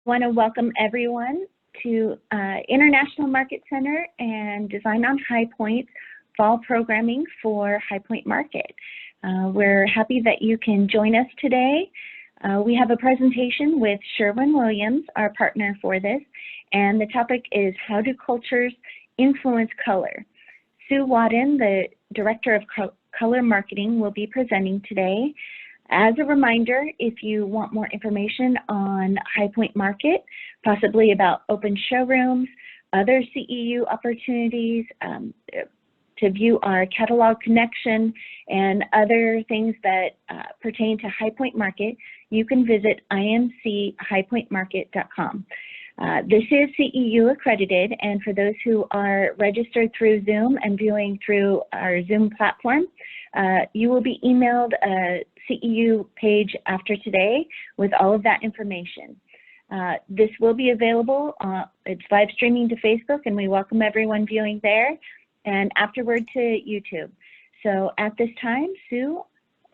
Want to welcome everyone to International Market Center and Design on High Point fall programming for High Point Market. We're happy that you can join us today. We have a presentation with Sherwin-Williams, our partner for this, and the topic is How Do Cultures Influence Color? Sue Wadden, the Director of Color Marketing, will be presenting today. As a reminder, if you want more information on High Point Market, possibly about open showrooms, other CEU opportunities, to view our catalog connection and other things that pertain to High Point Market, you can visit imchighpointmarket.com. This is CEU accredited, and for those who are registered through Zoom and viewing through our Zoom platform, you will be emailed a CEU page after today with all of that information. This will be available, it's live streaming to Facebook, and we welcome everyone viewing there, and afterward to YouTube. So at this time, Sue,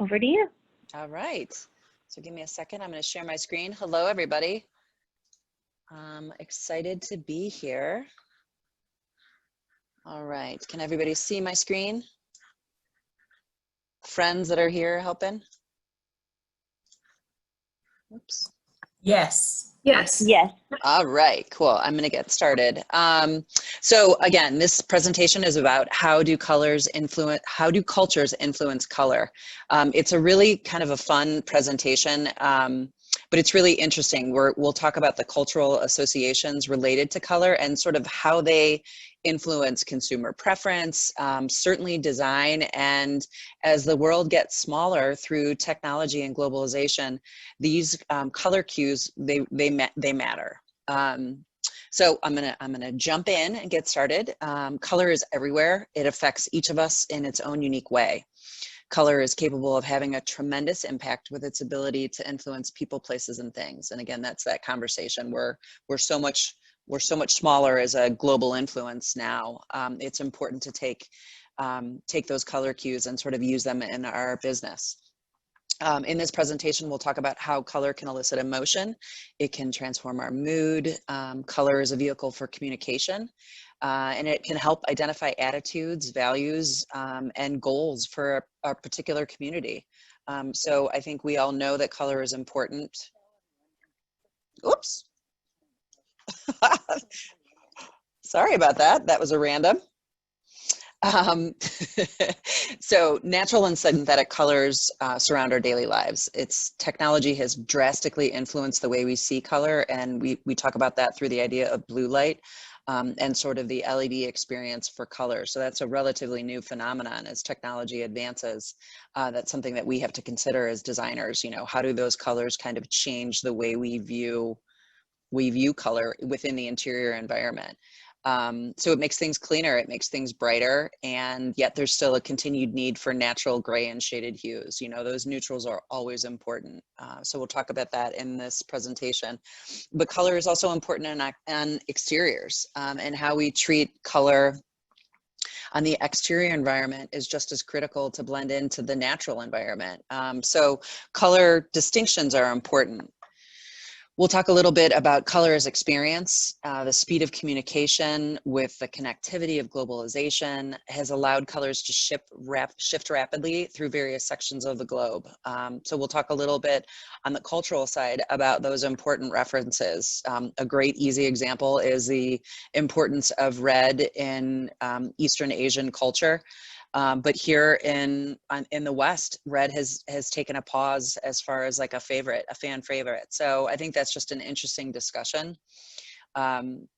over to you. All right, so give me a second. I'm going to share my screen. Hello, everybody. I'm excited to be here. All right, can everybody see my screen? Friends that are here helping? Oops. Yes. Yes. Yes. All right, cool. I'm going to get started. So again, this presentation is about how do cultures influence color. It's a really kind of a fun presentation, but it's really interesting. We'll talk about the cultural associations related to color and sort of how they influence consumer preference, certainly design, and as the world gets smaller through technology and globalization, these color cues, they matter. So I'm gonna jump in and get started. Color is everywhere. It affects each of us in its own unique way. Color is capable of having a tremendous impact with its ability to influence people, places, and things. And again, that's that conversation where we're so much smaller as a global influence now. It's important to take those color cues and sort of use them in our business. In this presentation, we'll talk about how color can elicit emotion. It can transform our mood. Color is a vehicle for communication, and it can help identify attitudes, values, and goals for a particular community. So I think we all know that color is important. Oops. Sorry about that. That was a random. So natural and synthetic colors surround our daily lives. Technology has drastically influenced the way we see color, and we talk about that through the idea of blue light and sort of the LED experience for color. So that's a relatively new phenomenon as technology advances. That's something that we have to consider as designers. You know, how do those colors kind of change the way we view color within the interior environment? So it makes things cleaner, it makes things brighter, and yet there's still a continued need for natural gray and shaded hues. You know, those neutrals are always important. So we'll talk about that in this presentation. But color is also important on exteriors, and how we treat color on the exterior environment is just as critical to blend into the natural environment. So color distinctions are important. We'll talk a little bit about color as experience. The speed of communication with the connectivity of globalization has allowed colors to shift rapidly through various sections of the globe. So we'll talk a little bit on the cultural side about those important references. A great easy example is the importance of red in Eastern Asian culture. But here in the West, red has taken a pause as far as like a fan favorite. So I think that's just an interesting discussion. And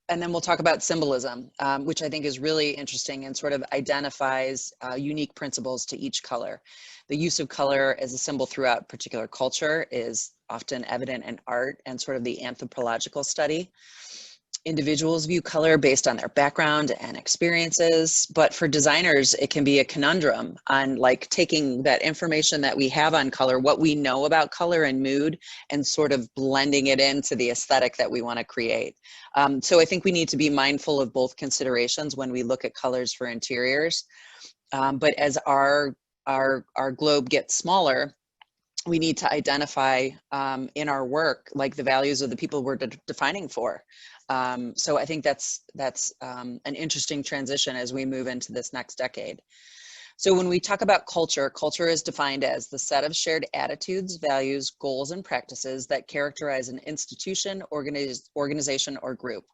then we'll talk about symbolism, which I think is really interesting and sort of identifies unique principles to each color. The use of color as a symbol throughout particular culture is often evident in art and sort of the anthropological study. Individuals view color based on their background and experiences, but for designers, it can be a conundrum on like taking that information that we have on color, what we know about color and mood, and sort of blending it into the aesthetic that we want to create. So I think we need to be mindful of both considerations when we look at colors for interiors. But as our globe gets smaller, we need to identify in our work, like the values of the people we're defining for. So I think that's an interesting transition as we move into this next decade. So when we talk about culture, culture is defined as the set of shared attitudes, values, goals, and practices that characterize an institution, organization, or group.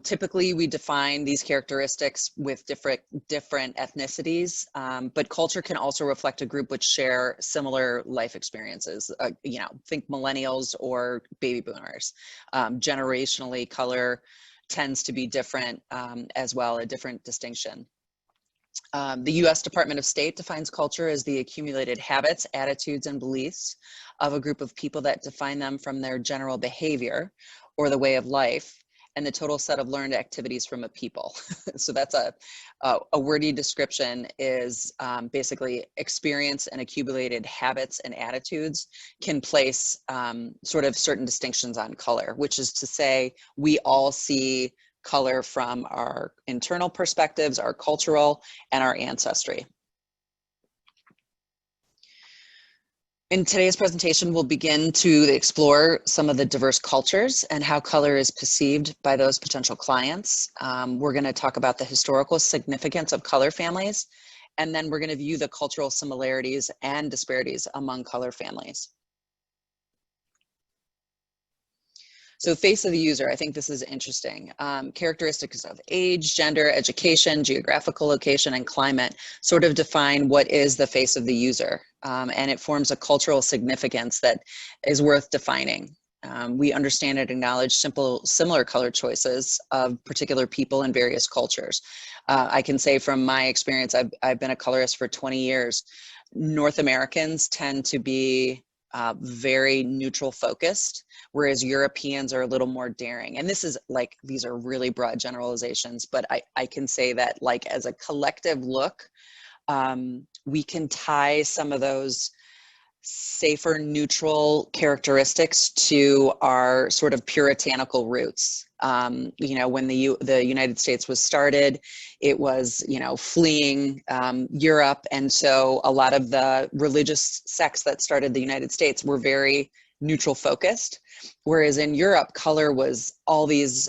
Typically, we define these characteristics with different ethnicities, but culture can also reflect a group which share similar life experiences. You know, think millennials or baby boomers. Generationally, color tends to be different as well, a different distinction. The U.S. Department of State defines culture as the accumulated habits, attitudes, and beliefs of a group of people that define them from their general behavior or the way of life, and the total set of learned activities from a people. So that's a wordy description is basically experience and accumulated habits and attitudes can place sort of certain distinctions on color, which is to say we all see color from our internal perspectives, our cultural, and our ancestry. In today's presentation, we'll begin to explore some of the diverse cultures and how color is perceived by those potential clients. We're going to talk about the historical significance of color families, and then we're going to view the cultural similarities and disparities among color families. So face of the user, I think this is interesting. Characteristics of age, gender, education, geographical location, and climate sort of define what is the face of the user. And it forms a cultural significance that is worth defining. We understand and acknowledge similar color choices of particular people in various cultures. I can say from my experience, I've been a colorist for 20 years. North Americans tend to be very neutral focused, whereas Europeans are a little more daring. And this is like, these are really broad generalizations, but I can say that like as a collective look, we can tie some of those safer, neutral characteristics to our sort of puritanical roots. You know, when the United States was started, it was, you know, fleeing Europe. And so a lot of the religious sects that started the United States were very neutral focused. Whereas in Europe, color was all these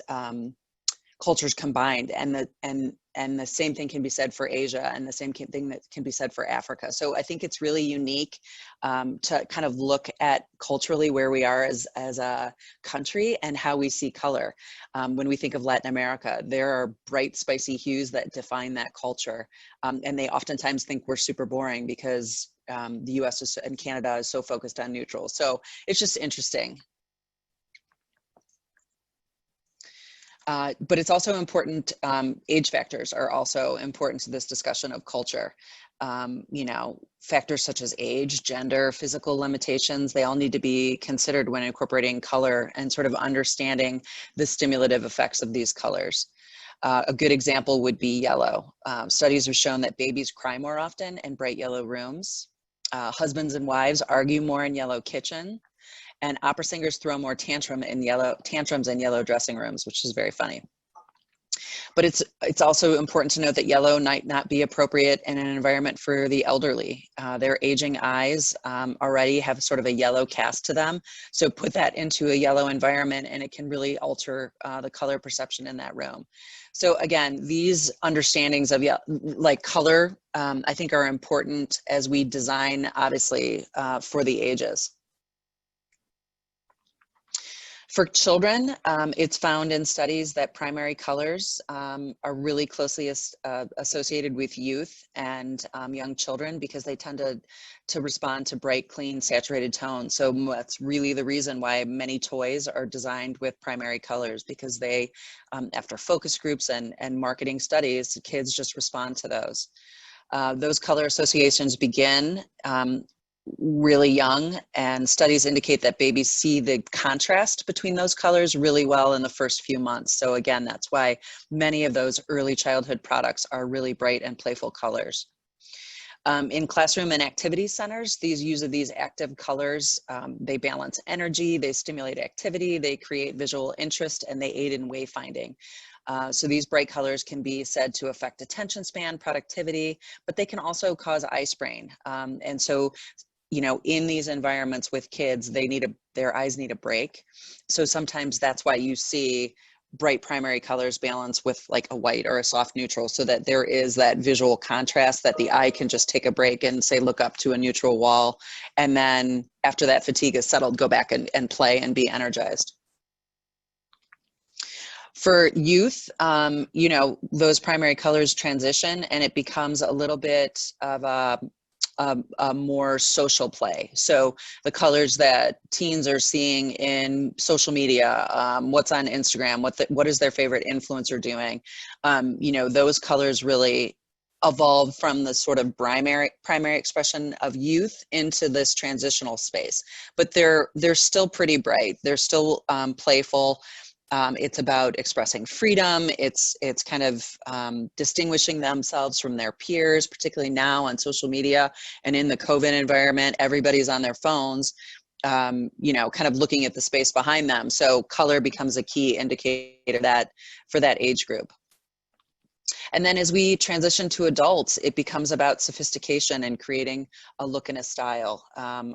cultures combined, and the same thing can be said for Asia, and the same thing that can be said for Africa. So I think it's really unique to kind of look at culturally where we are as a country and how we see color. When we think of Latin America, there are bright, spicy hues that define that culture. And they oftentimes think we're super boring because the US and Canada is so focused on neutral. So it's just interesting. But it's also important, age factors are also important to this discussion of culture. You know, factors such as age, gender, physical limitations, they all need to be considered when incorporating color and sort of understanding the stimulative effects of these colors. A good example would be yellow. Studies have shown that babies cry more often in bright yellow rooms. Husbands and wives argue more in yellow kitchen. And opera singers throw more tantrums in yellow dressing rooms, which is very funny. But it's also important to note that yellow might not be appropriate in an environment for the elderly. Their aging eyes already have sort of a yellow cast to them. So put that into a yellow environment and it can really alter the color perception in that room. So again, these understandings of like color, I think are important as we design, obviously, for the ages. For children, it's found in studies that primary colors are really closely associated with youth and young children because they tend to respond to bright, clean, saturated tones. So that's really the reason why many toys are designed with primary colors, because they, after focus groups and marketing studies, kids just respond to those. Those color associations begin really young, and studies indicate that babies see the contrast between those colors really well in the first few months. So again, that's why many of those early childhood products are really bright and playful colors. In classroom and activity centers, these use of these active colors, they balance energy, they stimulate activity, they create visual interest, and they aid in wayfinding. So these bright colors can be said to affect attention span, productivity, but they can also cause eye strain. And so, you know, in these environments with kids, their eyes need a break. So sometimes that's why you see bright primary colors balanced with like a white or a soft neutral, so that there is that visual contrast that the eye can just take a break and say, look up to a neutral wall. And then after that fatigue is settled, go back and play and be energized. For youth, you know, those primary colors transition and it becomes a little bit of a more social play. So the colors that teens are seeing in social media, what's on Instagram, what is their favorite influencer doing, you know, those colors really evolved from the sort of primary expression of youth into this transitional space. But they're still pretty bright. They're still playful. It's about expressing freedom. It's kind of distinguishing themselves from their peers, particularly now on social media and in the COVID environment. Everybody's on their phones, you know, kind of looking at the space behind them. So color becomes a key indicator that for that age group. And then as we transition to adults, it becomes about sophistication and creating a look and a style.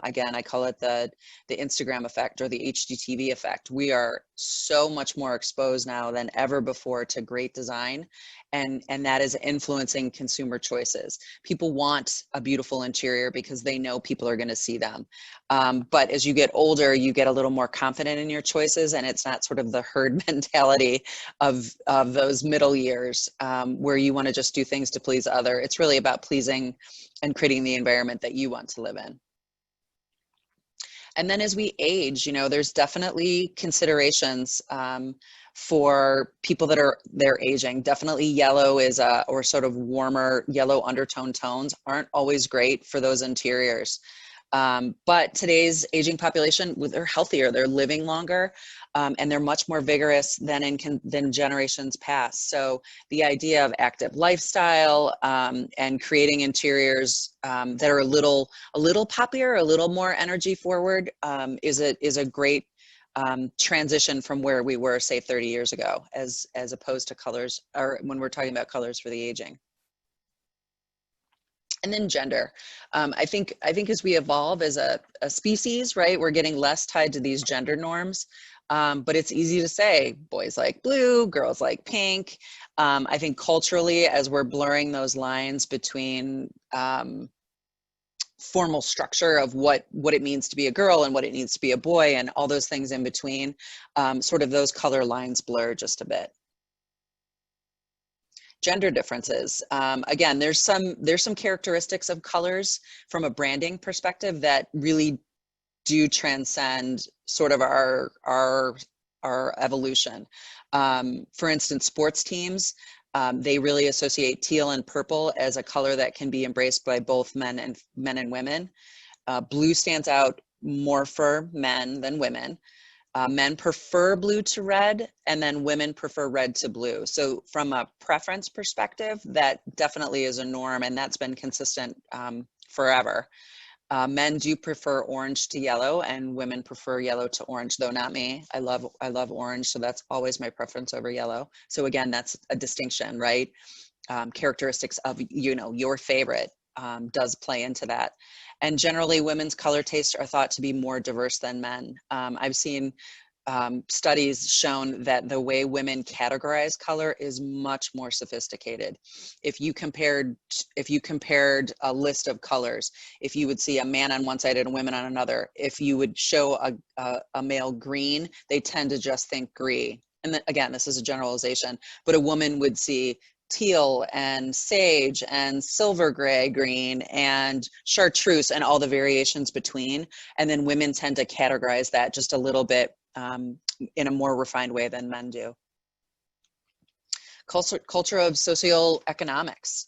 Again, I call it the Instagram effect or the HGTV effect. We are so much more exposed now than ever before to great design, and that is influencing consumer choices. People want a beautiful interior because they know people are going to see them. But as you get older, you get a little more confident in your choices, and it's not sort of the herd mentality of those middle years where you want to just do things to please other. It's really about pleasing and creating the environment that you want to live in. And then as we age, you know, there's definitely considerations for people they're aging. Definitely yellow is or sort of warmer yellow undertone tones aren't always great for those interiors. But today's aging population, they're healthier, they're living longer, and they're much more vigorous than generations past. So the idea of active lifestyle and creating interiors that are a little poppier, a little more energy forward is a great transition from where we were, say, 30 years ago, as opposed to colors, or when we're talking about colors for the aging. And then gender. I think as we evolve as a species, right, we're getting less tied to these gender norms. But it's easy to say boys like blue, girls like pink. I think culturally, as we're blurring those lines between formal structure of what it means to be a girl and what it needs to be a boy and all those things in between, sort of those color lines blur just a bit. Gender differences. Again, there's some characteristics of colors from a branding perspective that really do transcend sort of our evolution. For instance, sports teams, they really associate teal and purple as a color that can be embraced by both men and women. Blue stands out more for men than women. Men prefer blue to red, and then women prefer red to blue. So from a preference perspective, that definitely is a norm, and that's been consistent forever. Men do prefer orange to yellow, and women prefer yellow to orange, though not me. I love orange, so that's always my preference over yellow. So again, that's a distinction, right? Characteristics of, you know, your favorite does play into that. And generally, women's color tastes are thought to be more diverse than men. I've seen studies shown that the way women categorize color is much more sophisticated. If you compared a list of colors, if you would see a man on one side and a woman on another, if you would show a male green, they tend to just think gray. And then, again, this is a generalization, but a woman would see teal and sage and silver gray green and chartreuse and all the variations between. And then women tend to categorize that just a little bit in a more refined way than men do. Culture of socioeconomics.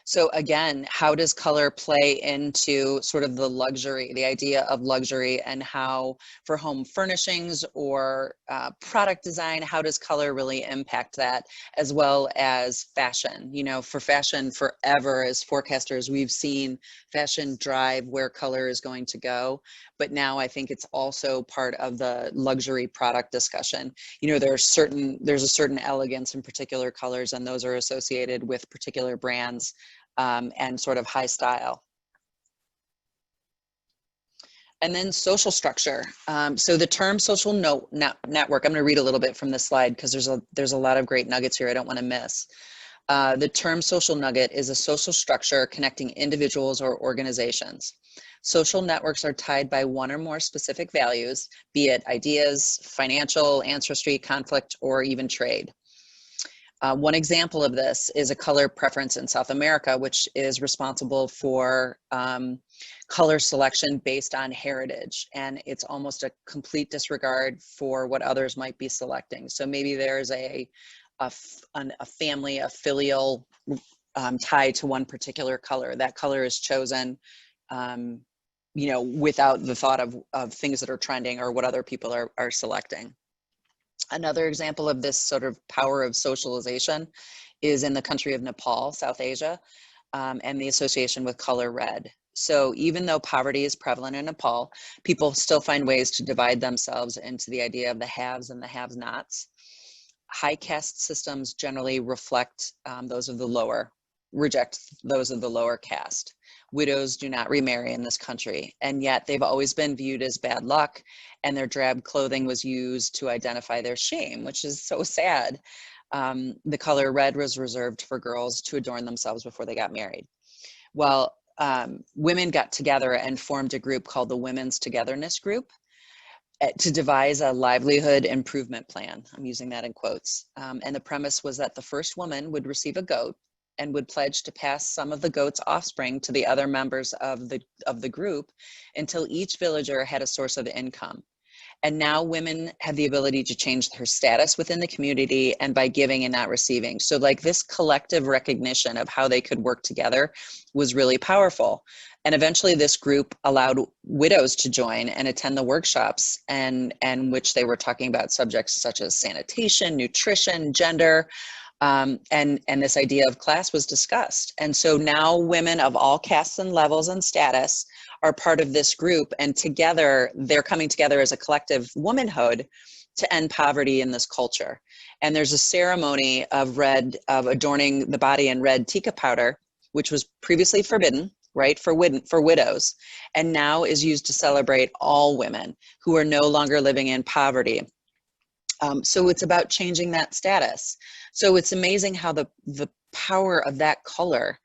So again, how does color play into sort of the luxury, the idea of luxury, and how for home furnishings or product design, how does color really impact that, as well as fashion? You know, for fashion forever, as forecasters, we've seen fashion drive where color is going to go. But now I think it's also part of the luxury product discussion. You know, there's a certain elegance in particular colors, and those are associated with particular brands and sort of high style. And then social structure. So the term social network, I'm going to read a little bit from this slide because there's a lot of great nuggets here I don't want to miss. The term social nugget is a social structure connecting individuals or organizations. Social networks are tied by one or more specific values, be it ideas, financial, ancestry, conflict, or even trade. One example of this is a color preference in South America, which is responsible for color selection based on heritage. And it's almost a complete disregard for what others might be selecting. So maybe there's a family, a filial tie to one particular color. That color is chosen, without the thought of things that are trending or what other people are selecting. Another example of this sort of power of socialization is in the country of Nepal, South Asia, and the association with color red. So even though poverty is prevalent in Nepal, people still find ways to divide themselves into the idea of the haves and the have-nots. High caste systems generally reject those of the lower caste. Widows do not remarry in this country, and yet they've always been viewed as bad luck, and their drab clothing was used to identify their shame, which is so sad. The color red was reserved for girls to adorn themselves before they got married. Well, women got together and formed a group called the Women's Togetherness Group to devise a livelihood improvement plan. I'm using that in quotes. And the premise was that the first woman would receive a goat and would pledge to pass some of the goat's offspring to the other members of the group until each villager had a source of income. And now women have the ability to change their status within the community and by giving and not receiving. So like this collective recognition of how they could work together was really powerful. And eventually this group allowed widows to join and attend the workshops and which they were talking about subjects such as sanitation, nutrition, gender, and this idea of class was discussed. And so now women of all castes and levels and status are part of this group, and together they're coming together as a collective womanhood to end poverty in this culture. And there's a ceremony of adorning the body in red tika powder, which was previously forbidden, right, for widows, and now is used to celebrate all women who are no longer living in poverty. So it's about changing that status. So it's amazing how the power of that color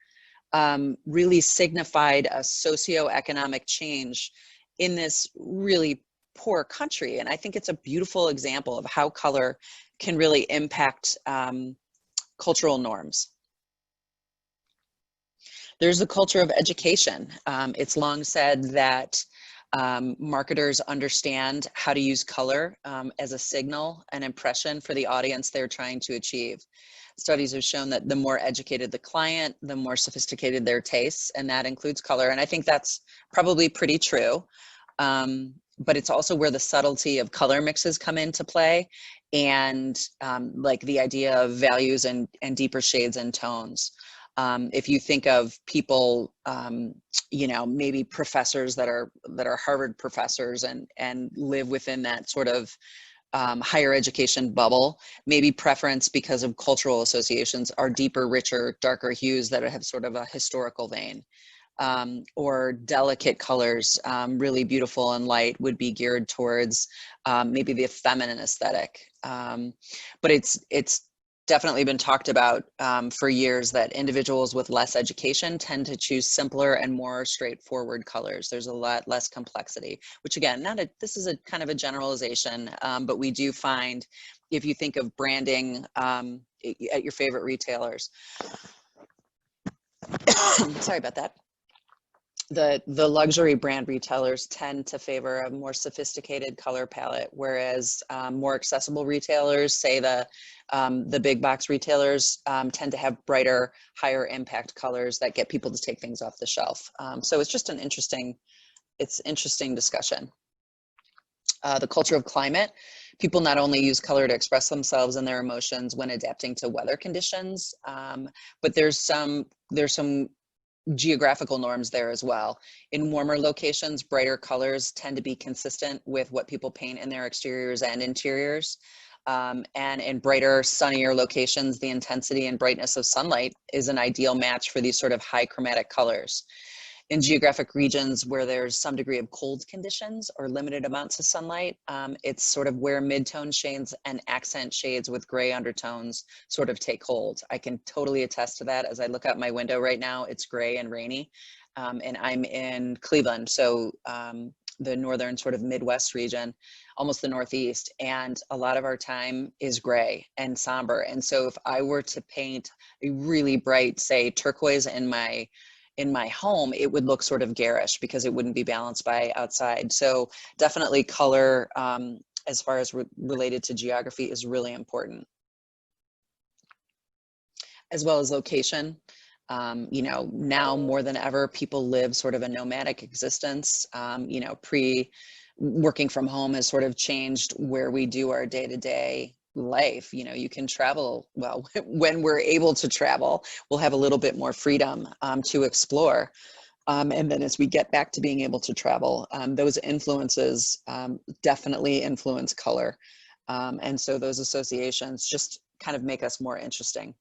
really signified a socioeconomic change in this really poor country. And I think it's a beautiful example of how color can really impact cultural norms. There's the culture of education. It's long said that marketers understand how to use color as a signal, an impression for the audience they're trying to achieve. Studies have shown that the more educated the client, the more sophisticated their tastes, and that includes color. And I think that's probably pretty true. But it's also where the subtlety of color mixes come into play, and like the idea of values and deeper shades and tones. If you think of people, maybe professors that are Harvard professors and live within that sort of higher education bubble, maybe preference because of cultural associations are deeper, richer, darker hues that have sort of a historical vein. Or delicate colors, really beautiful and light, would be geared towards maybe the feminine aesthetic. But it's definitely been talked about for years that individuals with less education tend to choose simpler and more straightforward colors. There's a lot less complexity, which again, this is a kind of a generalization, but we do find, if you think of branding at your favorite retailers, sorry about that. The luxury brand retailers tend to favor a more sophisticated color palette, whereas more accessible retailers, say the big box retailers, tend to have brighter, higher impact colors that get people to take things off the shelf. So it's just interesting discussion. The culture of climate. People not only use color to express themselves and their emotions when adapting to weather conditions, but there's some geographical norms there as well. In warmer locations, brighter colors tend to be consistent with what people paint in their exteriors and interiors. And in brighter, sunnier locations, the intensity and brightness of sunlight is an ideal match for these sort of high chromatic colors. In geographic regions where there's some degree of cold conditions or limited amounts of sunlight, it's sort of where mid-tone shades and accent shades with gray undertones sort of take hold. I can totally attest to that. As I look out my window right now, it's gray and rainy, and I'm in Cleveland, so the northern sort of Midwest region, almost the Northeast, and a lot of our time is gray and somber. And so if I were to paint a really bright, say, turquoise in my home, it would look sort of garish because it wouldn't be balanced by outside. So definitely color, as far as related to geography, is really important, as well as location. You know, now more than ever, people live sort of a nomadic existence. You know, working from home has sort of changed where we do our day-to-day life. You know, you can travel, well, when we're able to travel, we'll have a little bit more freedom to explore. And then as we get back to being able to travel, those influences definitely influence color. And so those associations just kind of make us more interesting.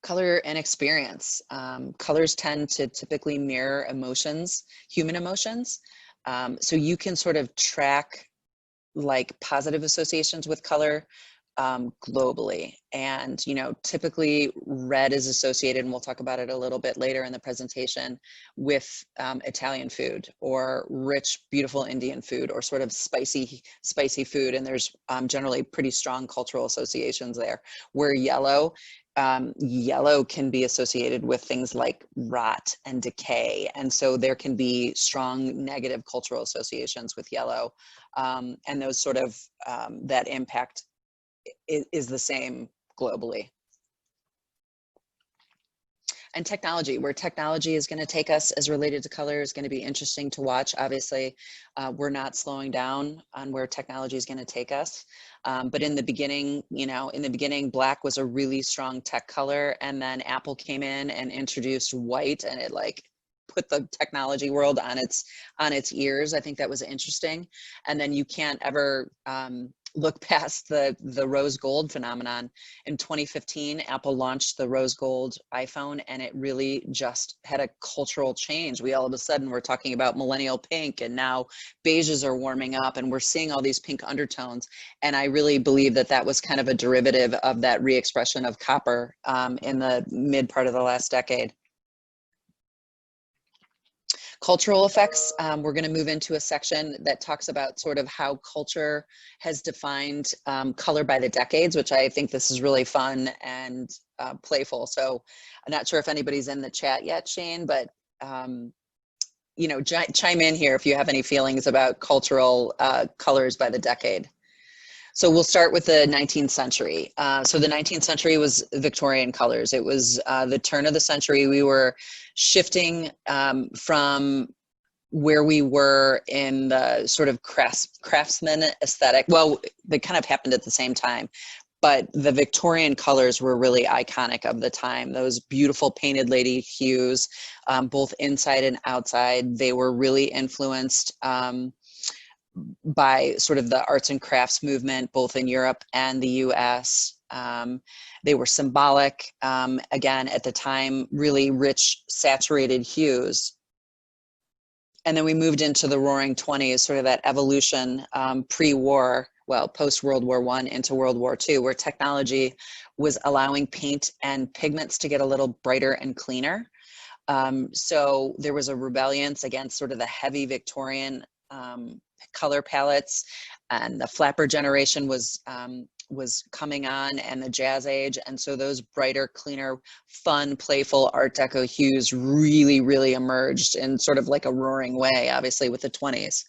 Color and experience. Colors tend to typically mirror emotions, human emotions. So you can sort of track like positive associations with color globally. And, you know, typically red is associated, and we'll talk about it a little bit later in the presentation, with Italian food or rich, beautiful Indian food or sort of spicy food. And there's generally pretty strong cultural associations there. Where yellow can be associated with things like rot and decay. And so there can be strong negative cultural associations with yellow. And those sort of, that impact is the same globally. And technology, where technology is going to take us as related to color, is going to be interesting to watch. Obviously, we're not slowing down on where technology is going to take us. But in the beginning, you know, black was a really strong tech color, and then Apple came in and introduced white, and it like put the technology world on its ears. I think that was interesting. And then you can't ever look past the rose gold phenomenon. In 2015, Apple launched the rose gold iPhone, and it really just had a cultural change. We all of a sudden were talking about millennial pink, and now beiges are warming up, and we're seeing all these pink undertones. And I really believe that that was kind of a derivative of that re-expression of copper in the mid part of the last decade. Cultural effects, we're going to move into a section that talks about sort of how culture has defined color by the decades, which I think this is really fun and playful. So I'm not sure if anybody's in the chat yet, Shane, but you know, chime in here if you have any feelings about cultural colors by the decade. So we'll start with the 19th century. So the 19th century was Victorian colors. It was the turn of the century. We were shifting from where we were in the sort of craftsman aesthetic. Well, they kind of happened at the same time, but the Victorian colors were really iconic of the time. Those beautiful painted lady hues, both inside and outside. They were really influenced by sort of the arts and crafts movement, both in Europe and the US. They were symbolic, again, at the time, really rich, saturated hues. And then we moved into the Roaring 20s, sort of that evolution pre-war, well, post-World War I into World War II, where technology was allowing paint and pigments to get a little brighter and cleaner. So there was a rebellion against sort of the heavy Victorian color palettes, and the flapper generation was coming on, and the jazz age. And so those brighter, cleaner, fun, playful Art Deco hues really emerged in sort of like a roaring way, obviously with the 20s.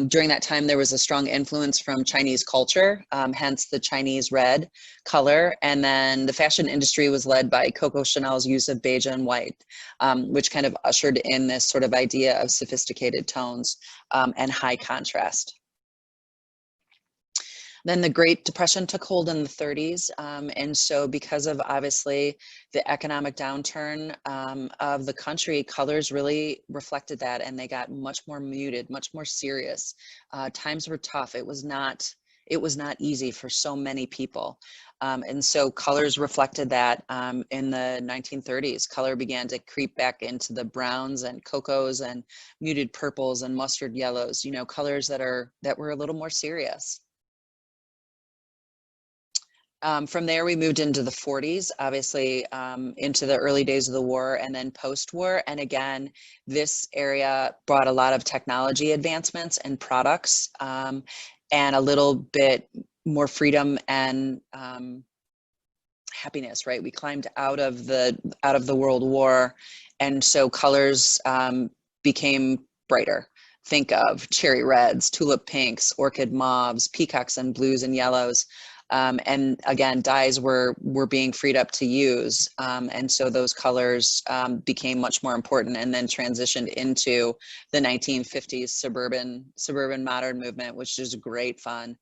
During that time, there was a strong influence from Chinese culture, hence the Chinese red color. And then the fashion industry was led by Coco Chanel's use of beige and white, which kind of ushered in this sort of idea of sophisticated tones and high contrast. Then the Great Depression took hold in the 30s. And so because of obviously the economic downturn of the country, colors really reflected that, and they got much more muted, much more serious. Times were tough. It was not it was not easy for so many people. And so colors reflected that. In the 1930s, color began to creep back into the browns and cocos and muted purples and mustard yellows, colors that were a little more serious. From there, we moved into the 40s, obviously, into the early days of the war and then post-war. And again, this area brought a lot of technology advancements and products, and a little bit more freedom and happiness, right? We climbed out of the World War, and so colors became brighter. Think of cherry reds, tulip pinks, orchid mauves, peacocks and blues and yellows. And again, dyes were being freed up to use. And so those colors became much more important, and then transitioned into the 1950s suburban modern movement, which is great fun.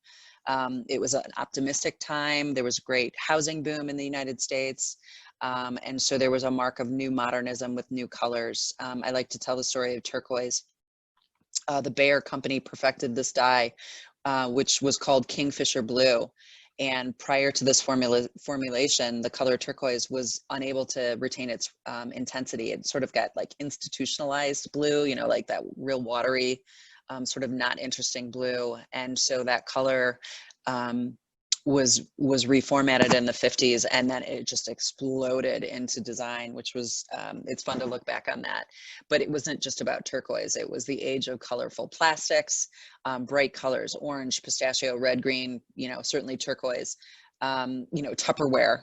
It was an optimistic time. There was a great housing boom in the United States. And so there was a mark of new modernism with new colors. I like to tell the story of turquoise. The Bayer company perfected this dye, which was called Kingfisher Blue. And prior to this formulation, the color turquoise was unable to retain its intensity. It sort of got like institutionalized blue, like that real watery, sort of not interesting blue. And so that color was reformatted in the 50s, and then it just exploded into design, which was, it's fun to look back on that. But it wasn't just about turquoise. It was the age of colorful plastics, bright colors, orange, pistachio, red, green, certainly turquoise. Tupperware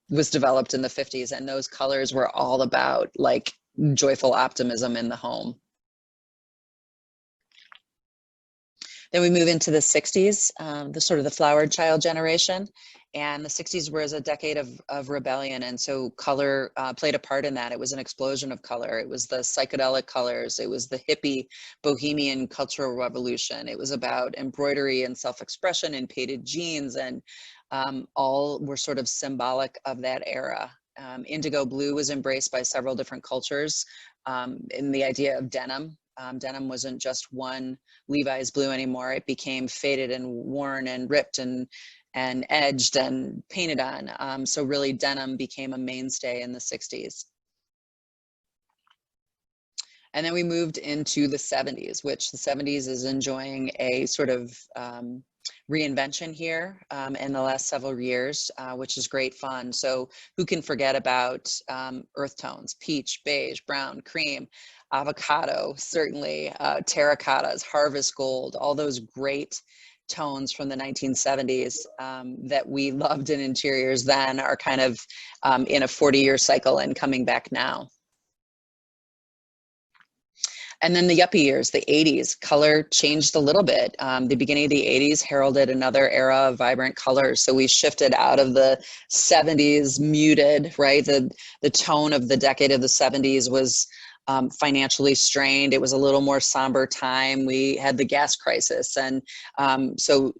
was developed in the 50s, and those colors were all about like joyful optimism in the home. Then we move into the 60s, the sort of the flower child generation. And the 60s was a decade of rebellion. And so color played a part in that. It was an explosion of color. It was the psychedelic colors. It was the hippie bohemian cultural revolution. It was about embroidery and self-expression and painted jeans, and all were sort of symbolic of that era. Indigo blue was embraced by several different cultures in the idea of denim. Denim wasn't just one Levi's blue anymore. It became faded and worn and ripped and edged and painted on. So really denim became a mainstay in the 60s. And then we moved into the 70s, which the 70s is enjoying a sort of reinvention here in the last several years, which is great fun. So who can forget about earth tones, peach, beige, brown, cream, avocado, certainly, terracottas, harvest gold, all those great tones from the 1970s that we loved in interiors then are kind of in a 40-year cycle and coming back now. And then the yuppie years, the 80s, color changed a little bit. The beginning of the 80s heralded another era of vibrant colors. So we shifted out of the 70s muted, right? The tone of the decade of the 70s was financially strained. It was a little more somber time. We had the gas crisis. And so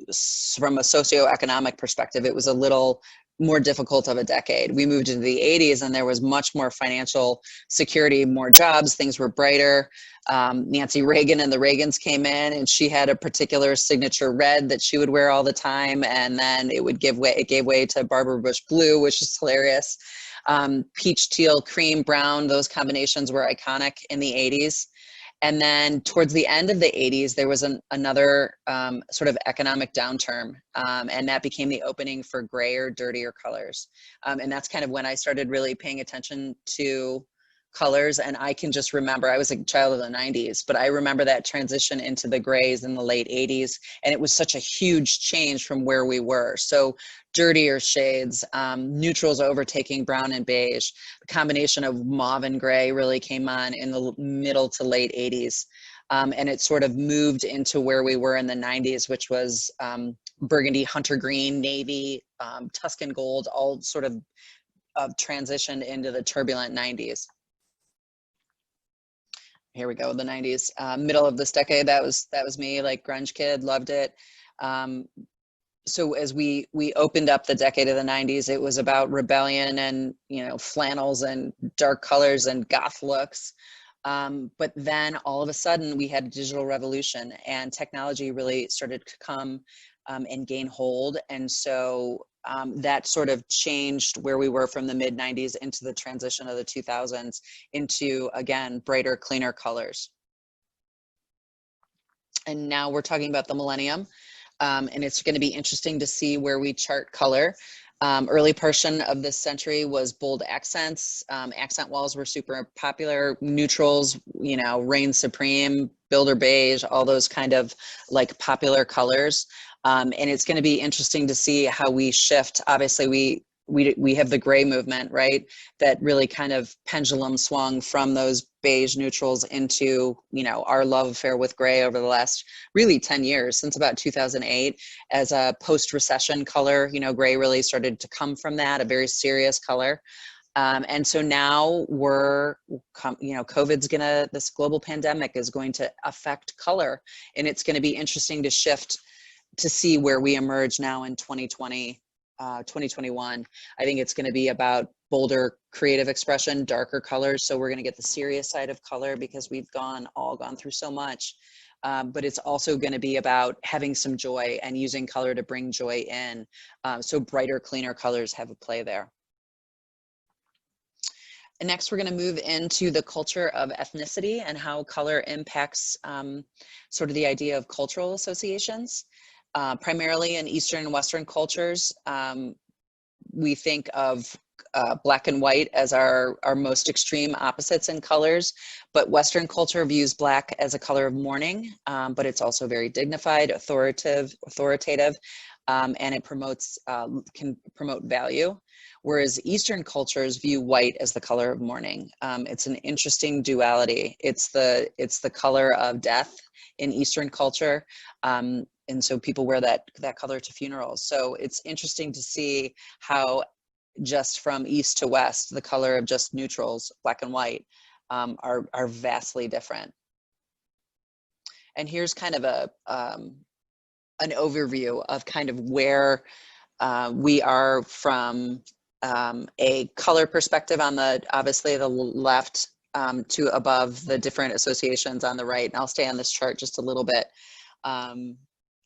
from a socioeconomic perspective, it was a little more difficult of a decade. We moved into the 80s and there was much more financial security, more jobs, things were brighter. Nancy Reagan and the Reagans came in, and she had a particular signature red that she would wear all the time. And then it gave way to Barbara Bush blue, which is hilarious. Peach, teal, cream, brown, those combinations were iconic in the 80s. And then towards the end of the 80s, there was another sort of economic downturn, and that became the opening for grayer, dirtier colors. And that's kind of when I started really paying attention to colors. And I can just remember, I was a child of the 90s, but I remember that transition into the grays in the late 80s. And it was such a huge change from where we were. So dirtier shades, neutrals overtaking brown and beige. The combination of mauve and gray really came on in the middle to late 80s. And it sort of moved into where we were in the 90s, which was burgundy, hunter green, navy, Tuscan gold, all sort of transitioned into the turbulent 90s. Here we go, the 90s, middle of this decade. That was me, like grunge kid, loved it. So as we opened up the decade of the 90s, it was about rebellion and, flannels and dark colors and goth looks. But then all of a sudden we had a digital revolution, and technology really started to come and gain hold. And so that sort of changed where we were from the mid 90s into the transition of the 2000s into, again, brighter, cleaner colors. And now we're talking about the millennium. And it's going to be interesting to see where we chart color. Early portion of this century was bold accents. Accent walls were super popular. Neutrals, you know, reigned supreme. Builder beige, all those kind of like popular colors. And it's going to be interesting to see how we shift. Obviously, we have the gray movement, right? That really kind of pendulum swung from those beige neutrals into, you know, our love affair with gray over the last really 10 years, since about 2008, as a post-recession color. You know, gray really started to come from that, a very serious color. And so now we're, you know, this global pandemic is going to affect color, and it's going to be interesting to shift to see where we emerge now in 2020. 2021. I think it's going to be about bolder creative expression, darker colors. So we're going to get the serious side of color because we've all gone through so much. But it's also going to be about having some joy and using color to bring joy in. So brighter, cleaner colors have a play there. And next, we're going to move into the culture of ethnicity and how color impacts sort of the idea of cultural associations. Primarily in Eastern and Western cultures, we think of black and white as our most extreme opposites in colors, but Western culture views black as a color of mourning, but it's also very dignified, authoritative, and it can promote value. Whereas Eastern cultures view white as the color of mourning. It's an interesting duality. It's the color of death in Eastern culture. And so people wear that color to funerals. So it's interesting to see how just from east to west, the color of just neutrals, black and white, are vastly different. And here's kind of an overview of kind of where we are from a color perspective on obviously the left to above the different associations on the right. And I'll stay on this chart just a little bit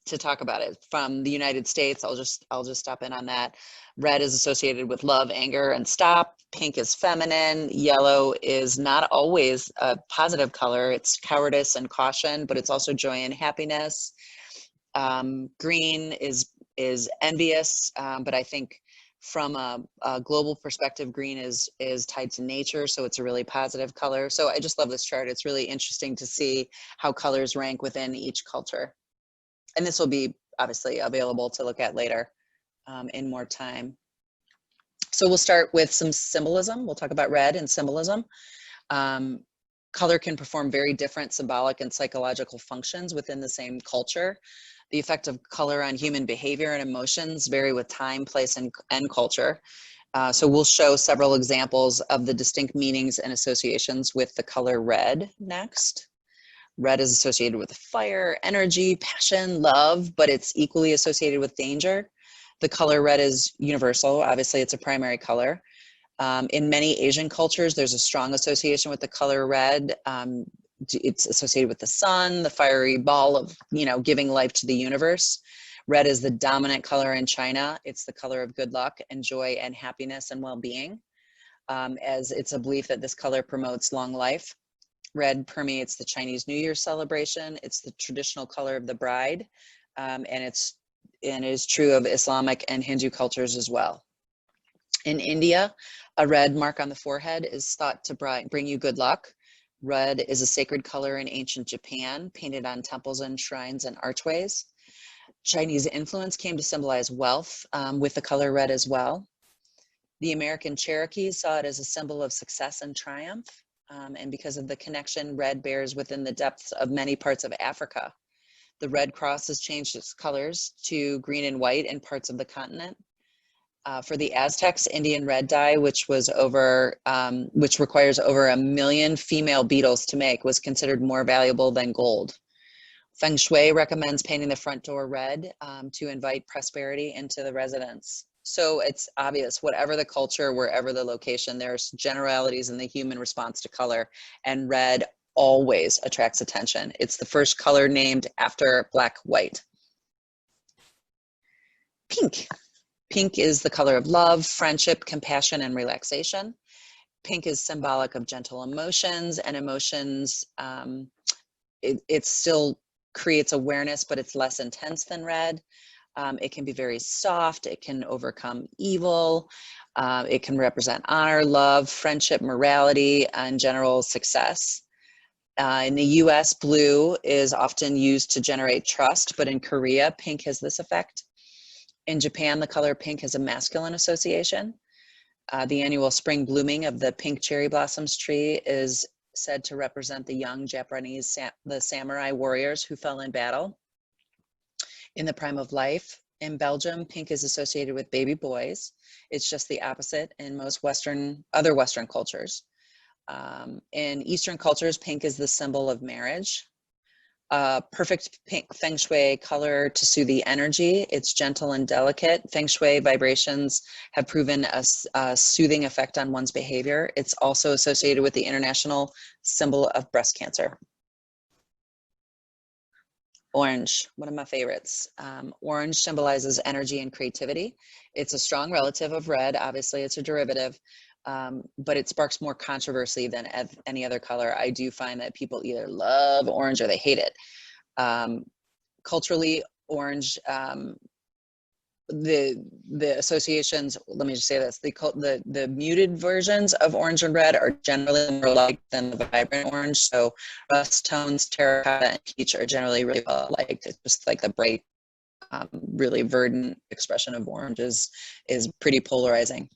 to talk about it. From the United States, I'll just stop in on that. Red is associated with love, anger, and stop. Pink is feminine. Yellow is not always a positive color. It's cowardice and caution, but it's also joy and happiness. Green is envious, but I think from a global perspective, green is tied to nature, so it's a really positive color. So I just love this chart. It's really interesting to see how colors rank within each culture. And this will be obviously available to look at later in more time. So we'll start with some symbolism. We'll talk about red and symbolism. Color can perform very different symbolic and psychological functions within the same culture. The effect of color on human behavior and emotions vary with time, place, and culture. So we'll show several examples of the distinct meanings and associations with the color red next. Red is associated with fire, energy, passion, love, but it's equally associated with danger. The color red is universal. Obviously, it's a primary color. In many Asian cultures, there's a strong association with the color red. It's associated with the sun, the fiery ball of, you know, giving life to the universe. Red is the dominant color in China. It's the color of good luck and joy and happiness and well-being, as it's a belief that this color promotes long life. Red permeates the Chinese New Year celebration. It's the traditional color of the bride, and it is true of Islamic and Hindu cultures as well. In India, a red mark on the forehead is thought to bring you good luck. Red is a sacred color in ancient Japan, painted on temples and shrines and archways. Chinese influence came to symbolize wealth with the color red as well. The American Cherokees saw it as a symbol of success and triumph. And because of the connection red bears within the depths of many parts of Africa. The Red Cross has changed its colors to green and white in parts of the continent. For the Aztecs, Indian red dye, which requires over 1 million female beetles to make, was considered more valuable than gold. Feng Shui recommends painting the front door red to invite prosperity into the residence. So it's obvious, whatever the culture, wherever the location, there's generalities in the human response to color, and red always attracts attention. It's the first color named after black, white. pink. Pink is the color of love, friendship, compassion, and relaxation. Pink is symbolic of gentle emotions, and emotions, it still creates awareness, but it's less intense than red. It can be very soft. It can overcome evil. It can represent honor, love, friendship, morality, and general success. In the US, blue is often used to generate trust, but in Korea, pink has this effect. In Japan, the color pink has a masculine association. The annual spring blooming of the pink cherry blossoms tree is said to represent the young Japanese, the samurai warriors who fell in battle in the prime of life. In Belgium, pink is associated with baby boys. It's just the opposite in most other Western cultures. In Eastern cultures, pink is the symbol of marriage. Perfect pink feng shui color to soothe the energy. It's gentle and delicate. Feng shui vibrations have proven a soothing effect on one's behavior. It's also associated with the international symbol of breast cancer. Orange, one of my favorites. Orange symbolizes energy and creativity. It's a strong relative of red. Obviously, it's a derivative, but it sparks more controversy than any other color. I do find that people either love orange or they hate it. Culturally, orange, the associations, let me just say this, the muted versions of orange and red are generally more liked than the vibrant orange. So rust tones, terracotta, and peach are generally really well liked. It's just like the bright, really verdant expression of orange is pretty polarizing.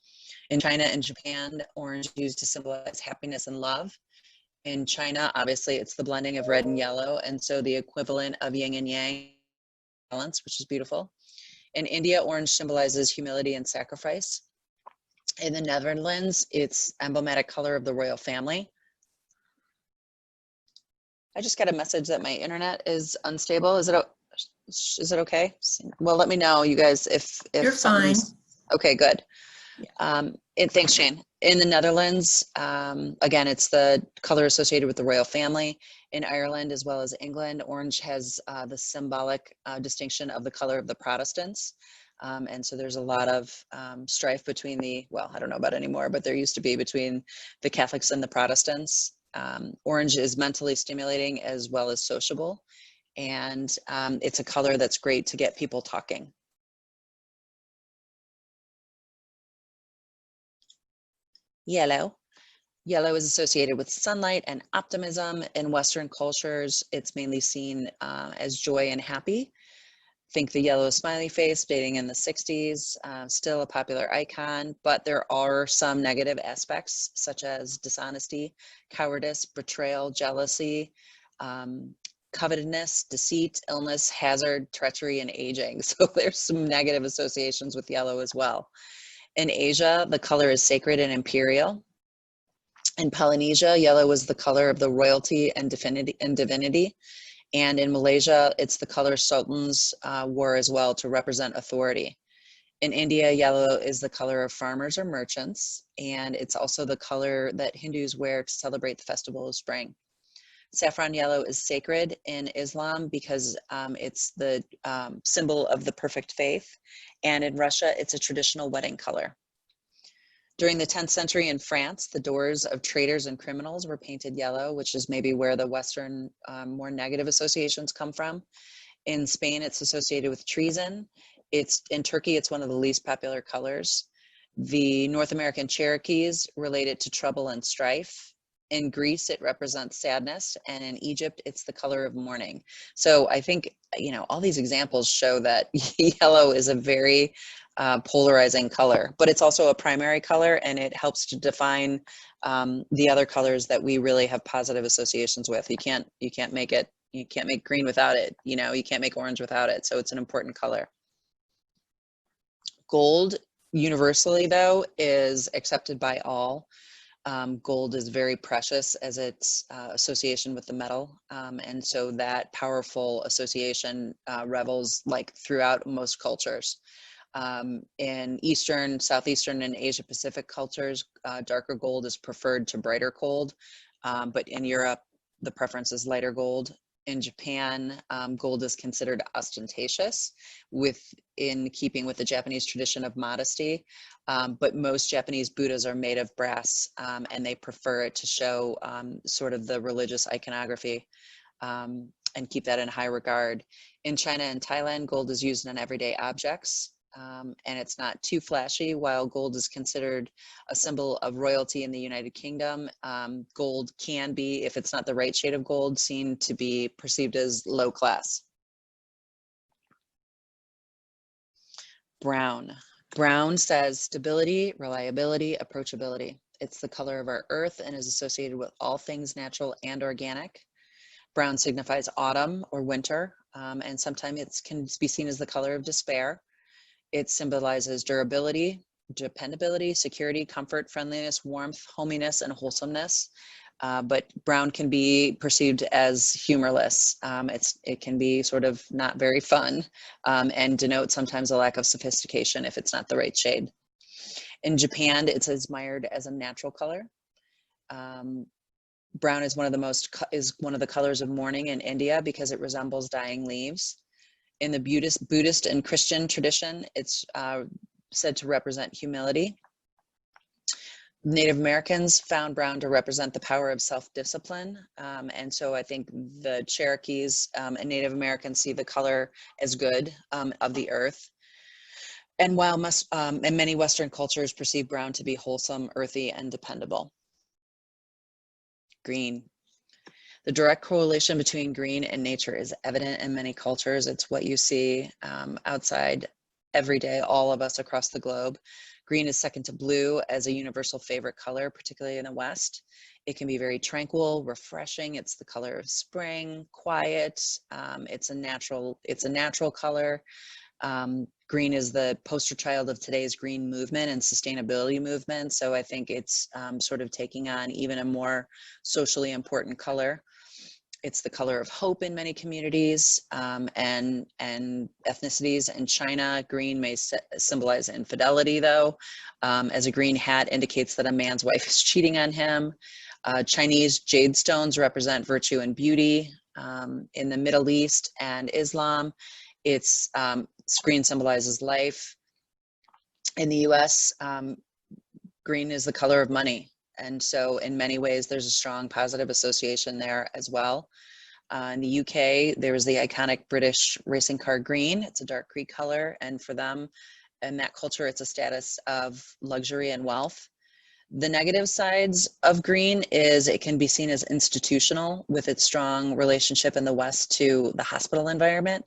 In China and Japan, orange is used to symbolize happiness and love. In China, obviously, it's the blending of red and yellow, and so the equivalent of yin and yang balance, which is beautiful. In India, orange symbolizes humility and sacrifice. In the Netherlands, it's emblematic color of the royal family. I just got a message that my internet is unstable. Is it okay? Well, let me know, you guys, if You're fine. Okay, good. Yeah. Thanks, Shane. In the Netherlands, again, it's the color associated with the royal family. In Ireland, as well as England, orange has the symbolic distinction of the color of the Protestants. And so there's a lot of strife between I don't know about anymore, but there used to be between the Catholics and the Protestants. Orange is mentally stimulating as well as sociable. And it's a color that's great to get people talking. Yellow. Yellow is associated with sunlight and optimism. In Western cultures, it's mainly seen as joy and happy. Think the yellow smiley face dating in the 60s, still a popular icon, but there are some negative aspects such as dishonesty, cowardice, betrayal, jealousy, covetousness, deceit, illness, hazard, treachery, and aging. So there's some negative associations with yellow as well. In Asia, the color is sacred and imperial. In Polynesia, yellow was the color of the royalty and divinity. And in Malaysia, it's the color sultans wore as well to represent authority. In India, yellow is the color of farmers or merchants, and it's also the color that Hindus wear to celebrate the festival of spring. Saffron yellow is sacred in Islam because it's the symbol of the perfect faith. And in Russia, it's a traditional wedding color. During the 10th century in France, the doors of traders and criminals were painted yellow, which is maybe where the Western more negative associations come from. In Spain, it's associated with treason. In Turkey, it's one of the least popular colors. The North American Cherokees relate it to trouble and strife. In Greece, it represents sadness, and in Egypt, it's the color of mourning. So I think, all these examples show that yellow is a very polarizing color, but it's also a primary color, and it helps to define the other colors that we really have positive associations with. You can't make green without it. You can't make orange without it. So it's an important color. Gold, universally though, is accepted by all. Gold is very precious as its association with the metal. And so that powerful association revels like throughout most cultures. In Eastern, Southeastern, and Asia Pacific cultures, darker gold is preferred to brighter gold. But in Europe, the preference is lighter gold. In Japan, gold is considered ostentatious, in keeping with the Japanese tradition of modesty. But most Japanese Buddhas are made of brass, and they prefer it to show sort of the religious iconography, and keep that in high regard. In China and Thailand, gold is used in everyday objects, and it's not too flashy. While gold is considered a symbol of royalty in the United Kingdom, gold can be, if it's not the right shade of gold, seen to be perceived as low class. Brown. Brown says stability, reliability, approachability. It's the color of our earth and is associated with all things natural and organic. Brown signifies autumn or winter, and sometimes it can be seen as the color of despair. It symbolizes durability, dependability, security, comfort, friendliness, warmth, hominess, and wholesomeness. But brown can be perceived as humorless. It can be sort of not very fun, and denote sometimes a lack of sophistication if it's not the right shade. In Japan, it's admired as a natural color. Brown is one of the colors of mourning in India because it resembles dying leaves. In the Buddhist and Christian tradition, it's said to represent humility. Native Americans found brown to represent the power of self-discipline. And so I think the Cherokees and Native Americans see the color as good of the earth. And while many Western cultures perceive brown to be wholesome, earthy, and dependable. Green. The direct correlation between green and nature is evident in many cultures. It's what you see outside every day, all of us across the globe. Green is second to blue as a universal favorite color, particularly in the West. It can be very tranquil, refreshing. It's the color of spring, quiet. It's a natural color. Green is the poster child of today's green movement and sustainability movement. So I think it's sort of taking on even a more socially important color. It's the color of hope in many communities and ethnicities. In China, green may symbolize infidelity, though, as a green hat indicates that a man's wife is cheating on him. Chinese jade stones represent virtue and beauty. In the Middle East and Islam, green symbolizes life. In the US, green is the color of money. And so in many ways, there's a strong positive association there as well. In the UK, there was the iconic British racing car green. It's a dark green color. And for them, in that culture, it's a status of luxury and wealth. The negative sides of green is it can be seen as institutional with its strong relationship in the West to the hospital environment.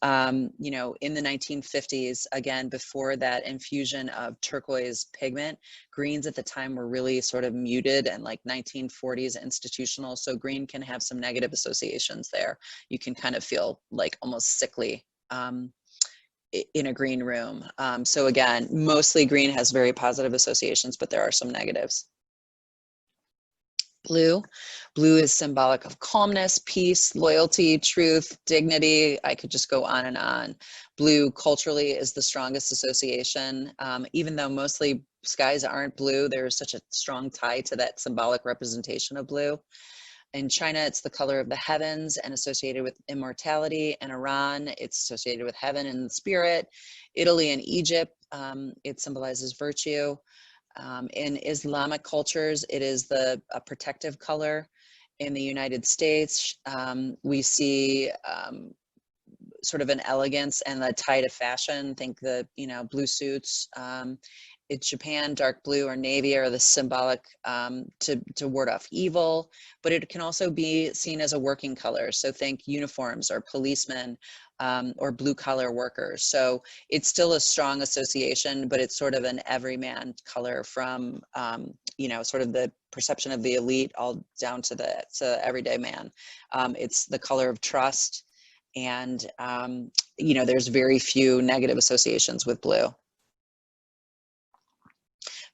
You know, in the 1950s, again, before that infusion of turquoise pigment, greens at the time were really sort of muted and like 1940s institutional. So green can have some negative associations there. You can kind of feel like almost sickly in a green room. So again, mostly green has very positive associations, but there are some negatives. Blue. Blue is symbolic of calmness, peace, loyalty, truth, dignity. I could just go on and on. Blue culturally is the strongest association. Even though mostly skies aren't blue, there's such a strong tie to that symbolic representation of blue. In China, it's the color of the heavens and associated with immortality. In Iran, it's associated with heaven and spirit. Italy and Egypt, it symbolizes virtue. In Islamic cultures, it is a protective color. In the United States, we see sort of an elegance and the tie to fashion. Think the blue suits. In Japan, dark blue or navy are the symbolic to ward off evil, but it can also be seen as a working color. So think uniforms or policemen or blue collar workers. So it's still a strong association, but it's sort of an everyman color from, sort of the perception of the elite all down to the everyday man. It's the color of trust. And, there's very few negative associations with blue.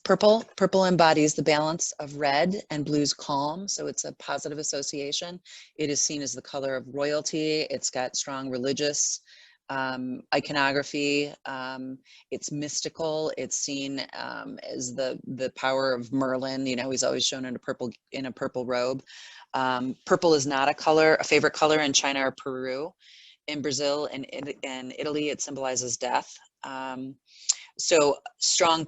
Purple. Purple embodies the balance of red and blue's calm, so it's a positive association. It is seen as the color of royalty. It's got strong religious iconography. It's mystical. It's seen as the power of Merlin. You know, he's always shown in a purple robe. Purple is not a favorite color in China or Peru. In Brazil and Italy, it symbolizes death. So strong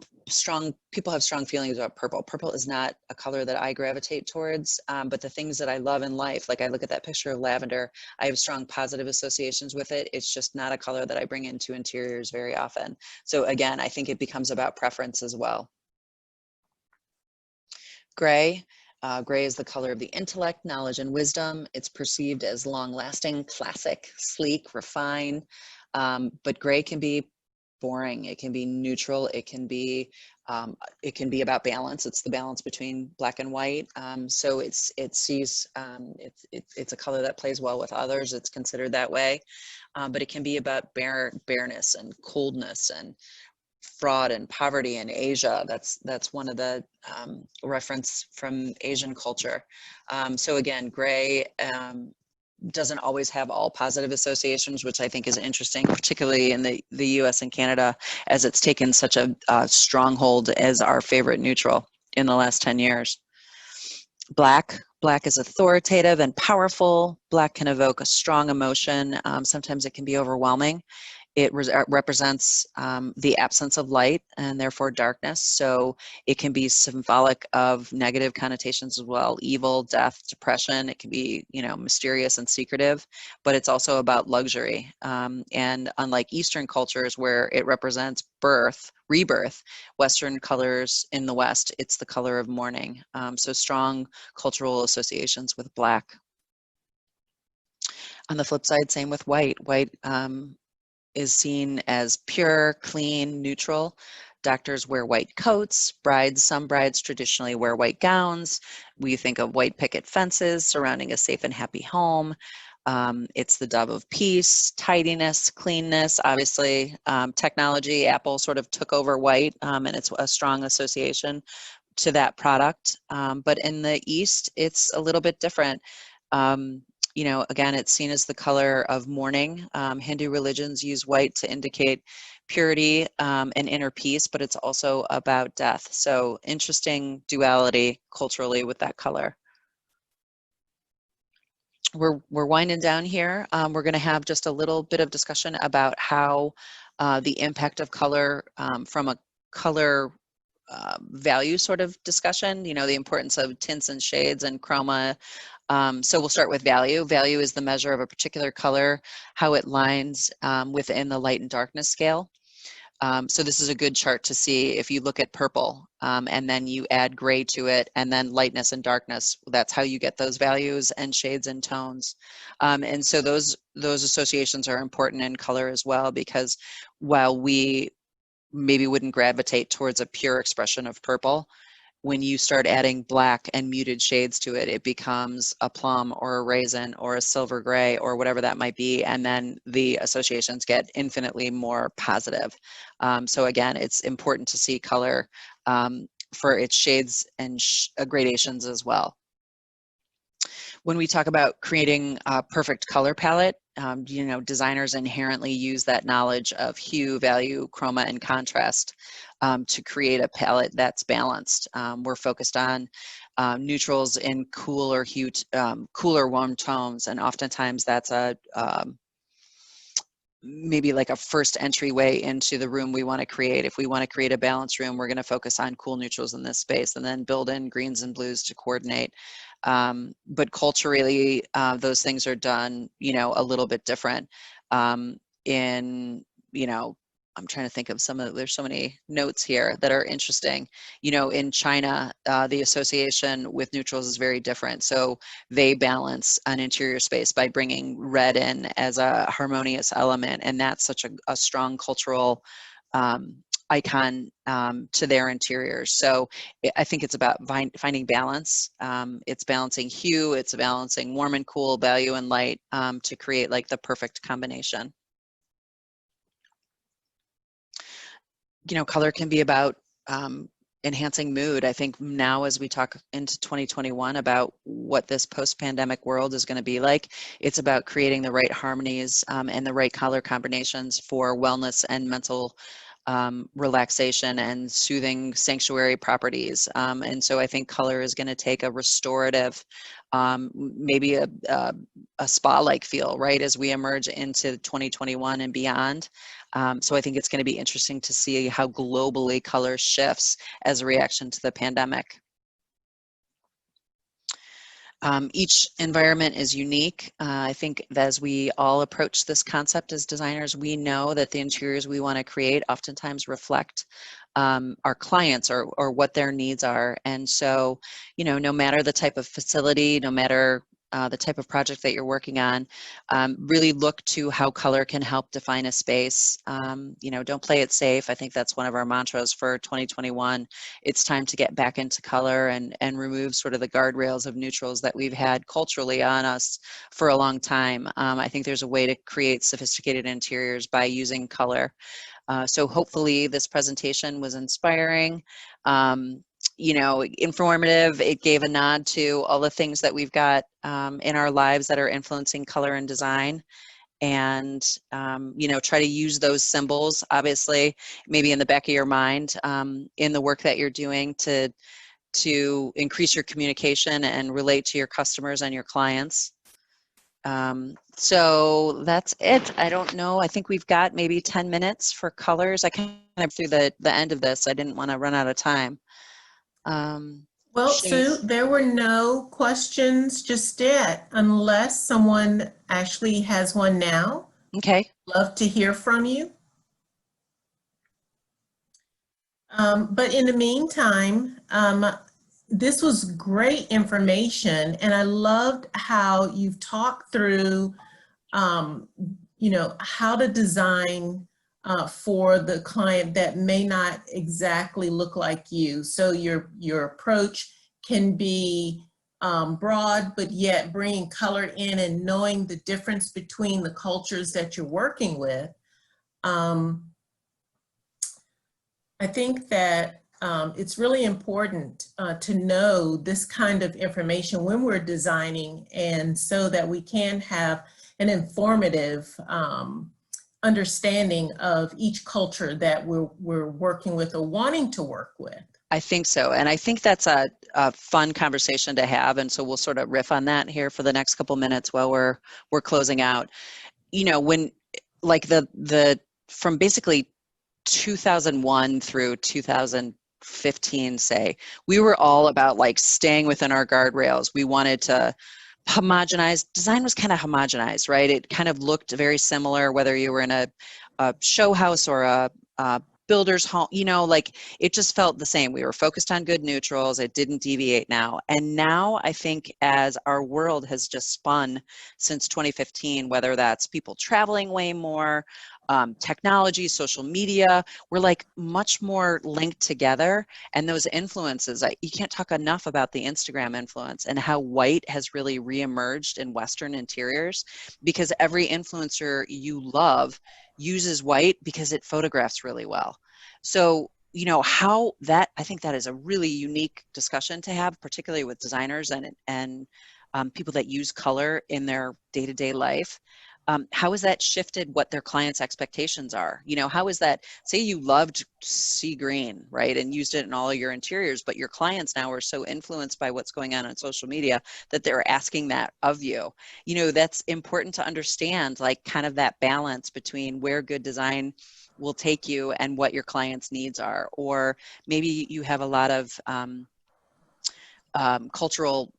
people have strong feelings about purple. Purple is not a color that I gravitate towards, but the things that I love in life, like I look at that picture of lavender, I have strong positive associations with it. It's just not a color that I bring into interiors very often. So again, I think it becomes about preference as well. Gray. Gray is the color of the intellect, knowledge, and wisdom. It's perceived as long-lasting, classic, sleek, refined, but gray can be boring. It can be neutral. It can be about balance. It's the balance between black and white. So it's a color that plays well with others. It's considered that way, but it can be about bareness and coldness and fraud and poverty in Asia. That's one of the reference from Asian culture. So again, gray doesn't always have all positive associations, which I think is interesting, particularly in the US and Canada, as it's taken such a stronghold as our favorite neutral in the last 10 years. Black is authoritative and powerful. Black can evoke a strong emotion. Sometimes it can be overwhelming. It represents the absence of light and therefore darkness. So it can be symbolic of negative connotations as well: evil, death, depression. It can be, you know, mysterious and secretive, but it's also about luxury. And unlike Eastern cultures where it represents rebirth, Western colors in the West, it's the color of mourning. So strong cultural associations with black. On the flip side, same with white. White is seen as pure, clean, neutral. Doctors wear white coats. Some brides traditionally wear white gowns. We think of white picket fences surrounding a safe and happy home. It's the dove of peace, tidiness, cleanness. Obviously, technology, Apple sort of took over white, and it's a strong association to that product. But in the East, it's a little bit different. You know, again, it's seen as the color of mourning. Hindu religions use white to indicate purity and inner peace, but it's also about death. So interesting duality culturally with that color. We're winding down here. We're going to have just a little bit of discussion about how the impact of color from a color value sort of discussion, you know, the importance of tints and shades and chroma. So we'll start with value. Value is the measure of a particular color, how it lines within the light and darkness scale. So this is a good chart to see if you look at purple and then you add gray to it and then lightness and darkness. That's how you get those values and shades and tones. And so those associations are important in color as well, because while we maybe wouldn't gravitate towards a pure expression of purple, when you start adding black and muted shades to it, it becomes a plum or a raisin or a silver gray or whatever that might be. And then the associations get infinitely more positive. So again, it's important to see color for its shades and gradations as well. When we talk about creating a perfect color palette, you know, designers inherently use that knowledge of hue, value, chroma, and contrast to create a palette that's balanced. We're focused on neutrals in cooler warm tones, and oftentimes that's maybe like a first entryway into the room we want to create. If we want to create a balanced room, we're going to focus on cool neutrals in this space and then build in greens and blues to coordinate. But culturally, those things are done, you know, a little bit different. You know, I'm trying to think of there's so many notes here that are interesting. You know, in China, the association with neutrals is very different. So they balance an interior space by bringing red in as a harmonious element. And that's such a strong cultural icon to their interiors. So I think it's about finding balance. It's balancing hue, it's balancing warm and cool, value and light to create like the perfect combination. You know, color can be about enhancing mood. I think now as we talk into 2021 about what this post-pandemic world is going to be like, it's about creating the right harmonies and the right color combinations for wellness and mental relaxation and soothing sanctuary properties. And so I think color is going to take a restorative, maybe a spa-like feel, right, as we emerge into 2021 and beyond. So I think it's going to be interesting to see how globally color shifts as a reaction to the pandemic. Each environment is unique. I think as we all approach this concept as designers, we know that the interiors we want to create oftentimes reflect our clients or what their needs are. And so, you know, no matter the type of facility, no matter the type of project that you're working on, really look to how color can help define a space. You know, don't play it safe. I think that's one of our mantras for 2021. It's time to get back into color and remove sort of the guardrails of neutrals that we've had culturally on us for a long time. I think there's a way to create sophisticated interiors by using color. So hopefully this presentation was inspiring. You know, informative. It gave a nod to all the things that we've got in our lives that are influencing color and design. And, you know, try to use those symbols, obviously, maybe in the back of your mind in the work that you're doing to increase your communication and relate to your customers and your clients. So that's it. I don't know. I think we've got maybe 10 minutes for colors. I kind of through the end of this. I didn't want to run out of time. Well, Sue, there were no questions just yet, unless someone actually has one now. Okay. Love to hear from you. But in the meantime, this was great information, and I loved how you've talked through, you know, how to design for the client that may not exactly look like you. So your approach can be broad, but yet bringing color in and knowing the difference between the cultures that you're working with. I think that it's really important to know this kind of information when we're designing, and so that we can have an informative understanding of each culture that we're working with or wanting to work with. I think so. And I think that's a fun conversation to have. And so we'll sort of riff on that here for the next couple minutes while we're closing out. You know, when like the from basically 2001 through 2015, say, we were all about like staying within our guardrails. We wanted to homogenize. Design was kind of homogenized, right? It kind of looked very similar, whether you were in a show house or a builder's home, you know, like it just felt the same. We were focused on good neutrals. It didn't deviate now. And now I think as our world has just spun since 2015, whether that's people traveling way more, technology, social media, we're like much more linked together. And those influences, you can't talk enough about the Instagram influence and how white has really reemerged in Western interiors, because every influencer you love uses white because it photographs really well. So, you know, how that, I think that is a really unique discussion to have, particularly with designers and people that use color in their day-to-day life. How has that shifted what their clients' expectations are? You know, how is that, say you loved sea green, right, and used it in all of your interiors, but your clients now are so influenced by what's going on social media that they're asking that of you. You know, that's important to understand, like kind of that balance between where good design will take you and what your clients' needs are. Or maybe you have a lot of cultural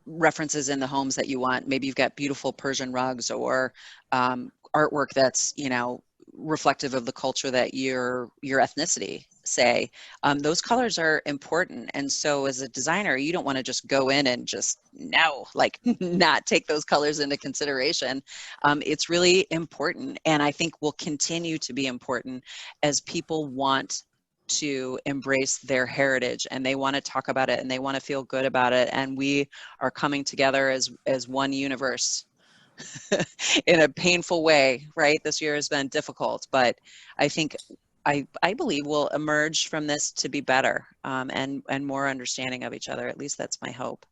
references in the homes that you want. Maybe you've got beautiful Persian rugs or artwork that's, you know, reflective of the culture that your ethnicity, say. Those colors are important. And so as a designer, you don't want to just go in and just not take those colors into consideration. It's really important, and I think will continue to be important as people want to embrace their heritage and they want to talk about it and they want to feel good about it. And we are coming together as one universe in a painful way, right? This year has been difficult, but I think I believe will emerge from this to be better, and more understanding of each other. At least that's my hope.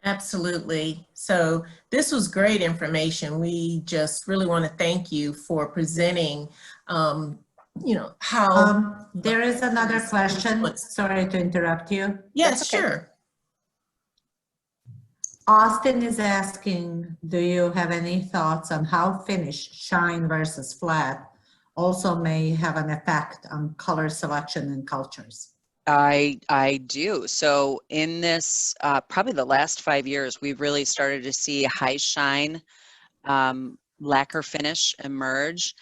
Absolutely. So this was great information. We just really want to thank you for presenting, you know, how. There is another question. Sorry to interrupt you. Yes, okay. sure. Austin is asking, do you have any thoughts on how finish, shine versus flat, also may have an effect on color selection and cultures? I do. So in this, probably the last 5 years, we've really started to see high shine lacquer finish emerge.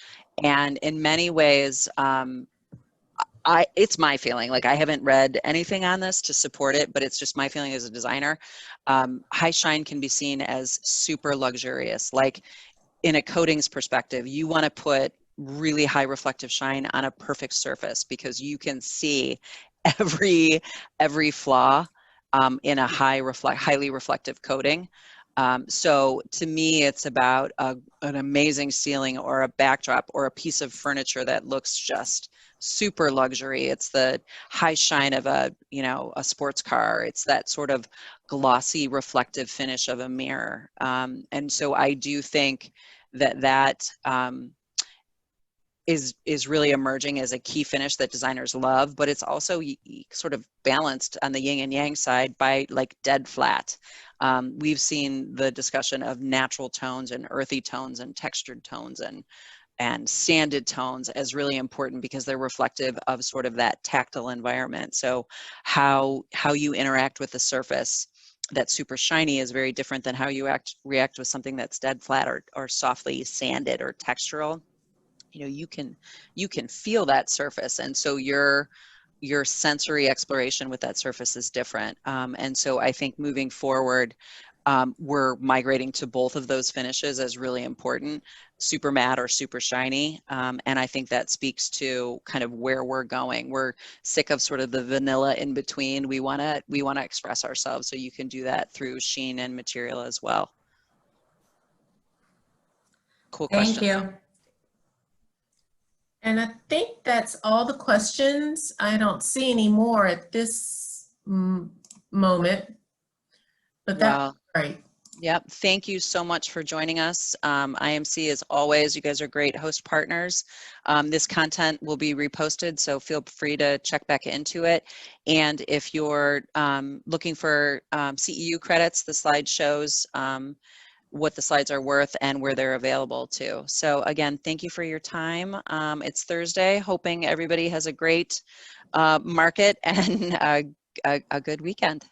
And in many ways, it's my feeling, like I haven't read anything on this to support it, but it's just my feeling as a designer. High shine can be seen as super luxurious. Like in a coatings perspective, you want to put really high reflective shine on a perfect surface because you can see every flaw in a highly reflective coating. So to me, it's about an amazing ceiling or a backdrop or a piece of furniture that looks just super luxury. It's the high shine of a sports car. It's that sort of glossy reflective finish of a mirror. And so I do think that is really emerging as a key finish that designers love, but it's also sort of balanced on the yin and yang side by like dead flat. We've seen the discussion of natural tones and earthy tones and textured tones and sanded tones as really important because they're reflective of sort of that tactile environment. So how you interact with the surface that's super shiny is very different than how you react with something that's dead flat or softly sanded or textural. You know, you can feel that surface, and so your sensory exploration with that surface is different. And so I think moving forward, we're migrating to both of those finishes as really important, super matte or super shiny. And I think that speaks to kind of where we're going. We're sick of sort of the vanilla in between. We want to express ourselves, so you can do that through sheen and material as well. Cool question. Thank you. And I think that's all the questions. I don't see any more at this moment, but that's great. Yep. Thank you so much for joining us. IMC, as always, you guys are great host partners. This content will be reposted, so feel free to check back into it. And if you're looking for CEU credits, the slide shows what the slides are worth and where they're available to. So again, thank you for your time. It's Thursday, hoping everybody has a great market and a good weekend.